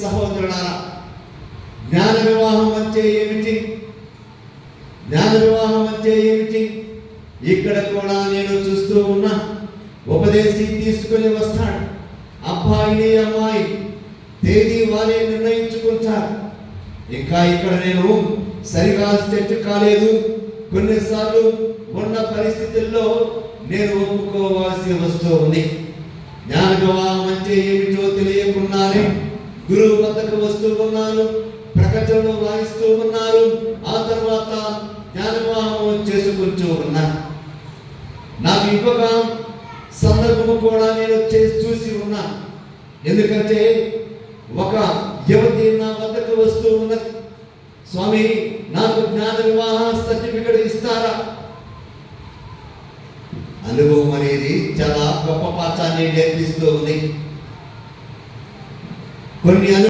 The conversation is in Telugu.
సహోదరులారా, జ్ఞాన వివాహం అంటే ఏమిటి? జ్ఞాన వివాహం అంటే ఏమిటి? ఇక్కడ కూడా నేను చూస్తూ ఉన్నా, ఉపదేశి తీసుకుని వస్తాడు. అబ్బాయిని అమ్మాయి తేదీ వారే నిర్ణయించుకుంటారు. ఇంకా ఇక్కడ నేను సరిగా సెట్ కాలేదు, కొన్నిసార్లు ఉన్న పరిస్థితుల్లో నేను ఒప్పుకోవాల్సి వస్తూ ఉంది. జ్ఞాన వివాహం అంటే ఏమిటో తెలియకున్నానే గురువు వద్దకు వస్తూ ఉన్నాను, ప్రకటనలు వాయిస్తూ ఉన్నారు, ఆ తర్వాత జ్ఞాన వివాహం చేసుకుంటూ ఉన్నా. నాకు ఇంకొక సందర్భము కూడా నేను చూసి ఉన్నా. ఎందుకంటే ఒక యువతి నా వద్దకు వస్తూ ఉన్నది, స్వామి నాకు జ్ఞాన వివాహ సర్టిఫికెట్ ఇస్తారా? అనుభవం అనేది చాలా గొప్ప పాఠాన్ని నేర్పిస్తూ ఉంది. కొన్ని